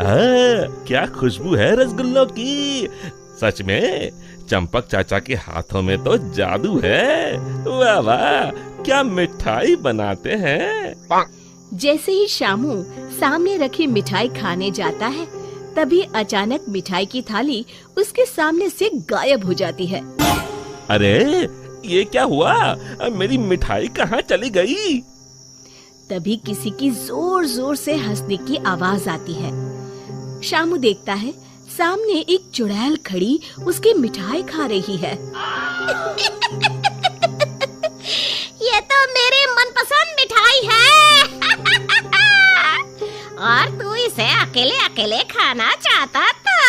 क्या खुशबू है रसगुल्लों की। सच में चंपक चाचा के हाथों में तो जादू है। वाह वाह, क्या मिठाई बनाते हैं। जैसे ही शामू सामने रखी मिठाई खाने जाता है, तभी अचानक मिठाई की थाली उसके सामने से गायब हो जाती है। अरे ये क्या हुआ, मेरी मिठाई कहाँ चली गई। तभी किसी की जोर जोर से हंसने की आवाज आती है। शामू देखता है सामने एक चुड़ैल खड़ी उसकी मिठाई खा रही है। ये तो मेरी मनपसंद मिठाई है। और तू इसे अकेले अकेले खाना चाहता था।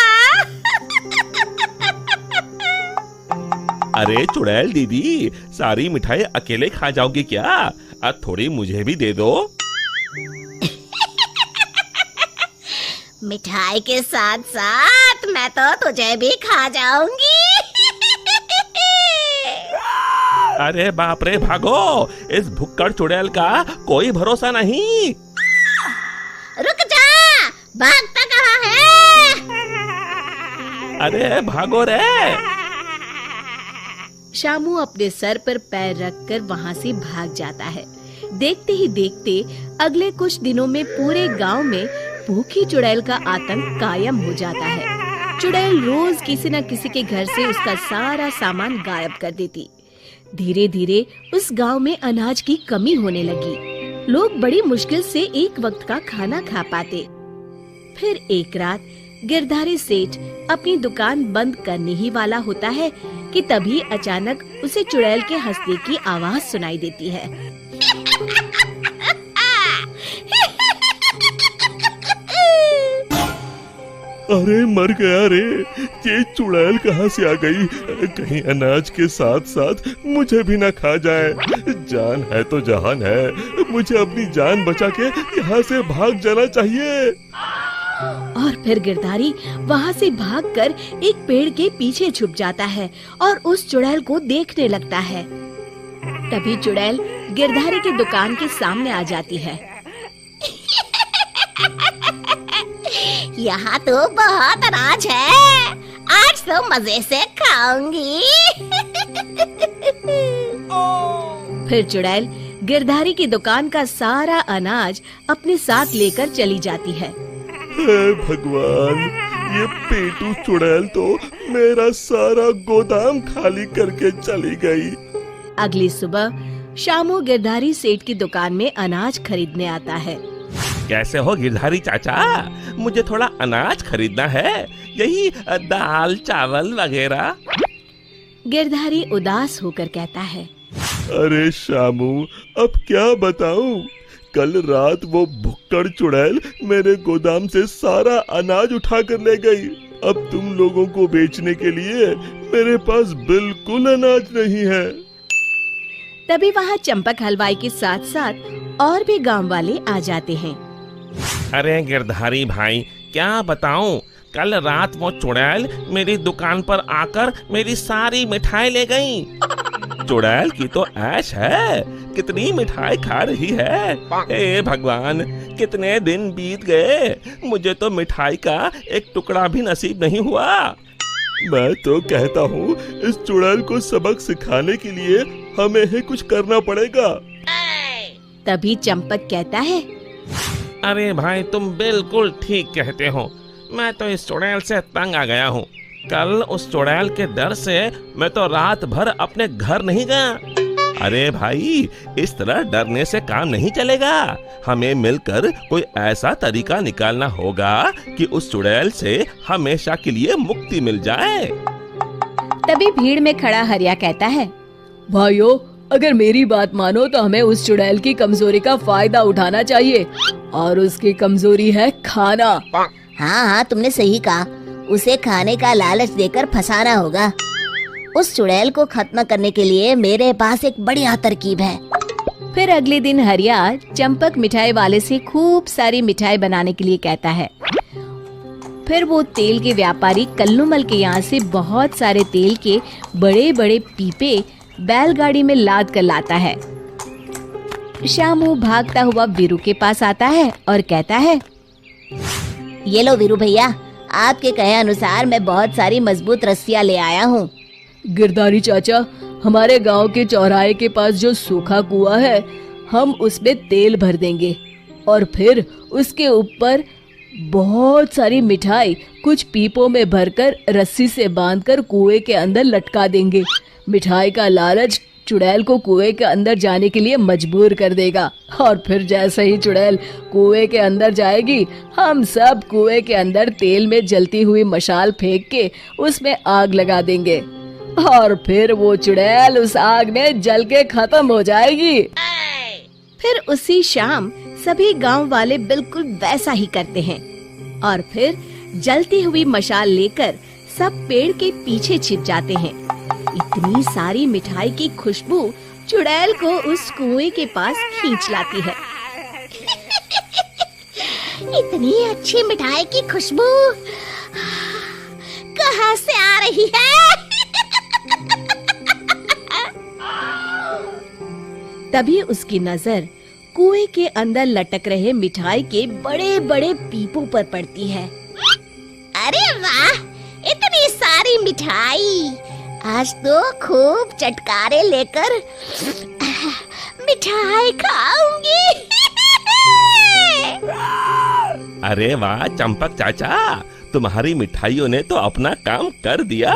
अरे चुड़ैल दीदी, सारी मिठाई अकेले खा जाओगी क्या। अब थोड़ी मुझे भी दे दो। मिठाई के साथ साथ मैं तो तुझे भी खा जाऊंगी। अरे बाप रे, भागो, इस भुक्कड़ चुड़ैल का कोई भरोसा नहीं। रुक जा, भागता कहाँ है। अरे भागो रे। शामू अपने सर पर पैर रखकर वहाँ से भाग जाता है। देखते ही देखते अगले कुछ दिनों में पूरे गांव में भूखी चुड़ैल का आतंक कायम हो जाता है। चुड़ैल रोज किसी न किसी के घर से उसका सारा सामान गायब कर देती। धीरे धीरे उस गांव में अनाज की कमी होने लगी। लोग बड़ी मुश्किल से एक वक्त का खाना खा पाते। फिर एक रात गिरधारी सेठ अपनी दुकान बंद करने ही वाला होता है कि तभी अचानक उसे चुड़ैल के हंसने की आवाज सुनाई देती है। अरे मर गया रे, ये चुड़ैल कहाँ से आ गई। कहीं अनाज के साथ साथ मुझे भी ना खा जाए। जान है तो जहान है, मुझे अपनी जान बचा के यहाँ से भाग जाना चाहिए। और फिर गिरधारी वहाँ से भागकर एक पेड़ के पीछे छुप जाता है और उस चुड़ैल को देखने लगता है। तभी चुड़ैल गिरधारी की दुकान के सामने आ जाती है। यहाँ तो बहुत अनाज है, आज तो मजे से खाऊंगी। फिर चुड़ैल गिरधारी की दुकान का सारा अनाज अपने साथ लेकर चली जाती है। हे भगवान, ये पेटू चुड़ैल तो मेरा सारा गोदाम खाली करके चली गई। अगली सुबह शामू गिरधारी सेठ की दुकान में अनाज खरीदने आता है। कैसे हो गिरधारी चाचा, मुझे थोड़ा अनाज खरीदना है, यही दाल चावल वगैरह। गिरधारी उदास होकर कहता है, अरे शामू, अब क्या बताऊं, कल रात वो भुक्कड़ चुड़ैल मेरे गोदाम से सारा अनाज उठा कर ले गई। अब तुम लोगों को बेचने के लिए मेरे पास बिल्कुल अनाज नहीं है। तभी वहाँ चंपक हलवाई के साथ साथ और भी गांव वाले आ जाते हैं। अरे गिरधारी भाई, क्या बताऊं, कल रात वो चुड़ैल मेरी दुकान पर आकर मेरी सारी मिठाई ले गई। चुड़ैल की तो ऐश है, कितनी मिठाई खा रही है। हे भगवान, कितने दिन बीत गए, मुझे तो मिठाई का एक टुकड़ा भी नसीब नहीं हुआ। मैं तो कहता हूँ इस चुड़ैल को सबक सिखाने के लिए हमें ही कुछ करना पड़ेगा। तभी चंपक कहता है, अरे भाई, तुम बिल्कुल ठीक कहते हो, मैं तो इस चुड़ैल से तंग आ गया हूँ। कल उस चुड़ैल के डर से मैं तो रात भर अपने घर नहीं गया। अरे भाई, इस तरह डरने से काम नहीं चलेगा, हमें मिलकर कोई ऐसा तरीका निकालना होगा कि उस चुड़ैल से हमेशा के लिए मुक्ति मिल जाए। तभी भीड़ में खड़ा हरिया कहता है, भाइयों, अगर मेरी बात मानो तो हमें उस चुड़ैल की कमजोरी का फायदा उठाना चाहिए, और उसकी कमजोरी है खाना। हाँ हाँ, तुमने सही कहा, उसे खाने का लालच देकर फंसाना होगा। उस चुड़ैल को खत्म करने के लिए मेरे पास एक बढ़िया तरकीब है। फिर अगले दिन हरिया चंपक मिठाई वाले से खूब सारी मिठाई बनाने के लिए कहता है। फिर वो तेल के व्यापारी कल्लूमल के यहाँ से बहुत सारे तेल के बड़े बड़े पीपे बैलगाड़ी में लाद कर लाता है। शामू भागता हुआ वीरू के पास आता है और कहता है, ये लो वीरू भैया, आपके कहे अनुसार मैं बहुत सारी मजबूत रस्सियाँ ले आया हूँ। गिरधारी चाचा, हमारे गांव के चौराहे के पास जो सूखा कुआं है, हम उसमें तेल भर देंगे और फिर उसके ऊपर बहुत सारी मिठाई कुछ पीपों में भरकर रस्सी से बांधकर कुएं के अंदर लटका देंगे। मिठाई का लालच चुड़ैल को कुएं के अंदर जाने के लिए मजबूर कर देगा और फिर जैसे ही चुड़ैल कुएं के अंदर जाएगी, हम सब कुएं के अंदर तेल में जलती हुई मशाल फेंक के उसमें आग लगा देंगे और फिर वो चुड़ैल उस आग में जल के खत्म हो जाएगी। फिर उसी शाम सभी गांव वाले बिल्कुल वैसा ही करते हैं और फिर जलती हुई मशाल लेकर सब पेड़ के पीछे छिप जाते हैं। इतनी सारी मिठाई की खुशबू चुड़ैल को उस कुएं के पास खींच लाती है। इतनी अच्छी मिठाई की खुशबू कहाँ से आ रही है? तभी उसकी नजर कुएं के अंदर लटक रहे मिठाई के बड़े बड़े पीपों पर पड़ती है। अरे वाह, इतनी सारी मिठाई! आज तो खूब चटकारे लेकर मिठाई खाऊंगी। अरे वाह चंपक चाचा, तुम्हारी मिठाइयों ने तो अपना काम कर दिया।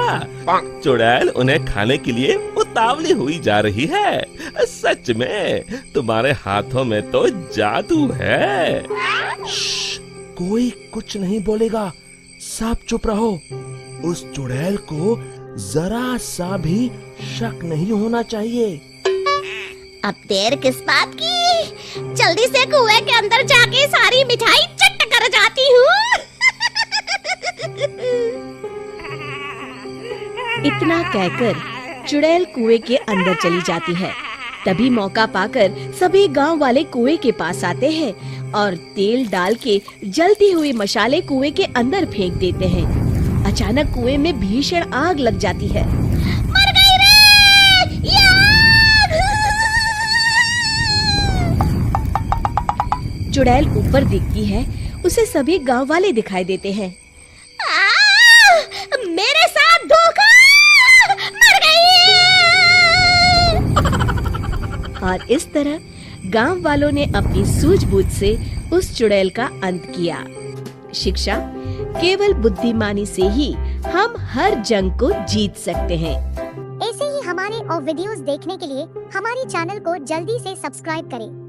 चुड़ैल उन्हें खाने के लिए उतावली हुई जा रही है। सच में तुम्हारे हाथों में तो जादू है। कोई कुछ नहीं बोलेगा, सब चुप रहो। उस चुड़ैल को जरा सा भी शक नहीं होना चाहिए। अब देर किस बात की? जल्दी से कुएं के अंदर जाके सारी मिठाई चट कर जाती हूँ। इतना कहकर चुड़ैल कुएं के अंदर चली जाती है। तभी मौका पाकर सभी गांव वाले कुएं के पास आते हैं और तेल डाल के जलती हुई मशाले कुएं के अंदर फेंक देते हैं। अचानक कुएं में भीषण आग लग जाती है। मर गई रे! ये आग! चुड़ैल ऊपर दिखती है, उसे सभी गांव वाले दिखाई देते हैं। मेरे साथ धोखा! मर गई! और इस तरह गांव वालों ने अपनी सूझबूझ से उस चुड़ैल का अंत किया। शिक्षा, केवल बुद्धिमानी से ही हम हर जंग को जीत सकते हैं। ऐसे ही हमारे और वीडियोस देखने के लिए हमारे चैनल को जल्दी से सब्सक्राइब करें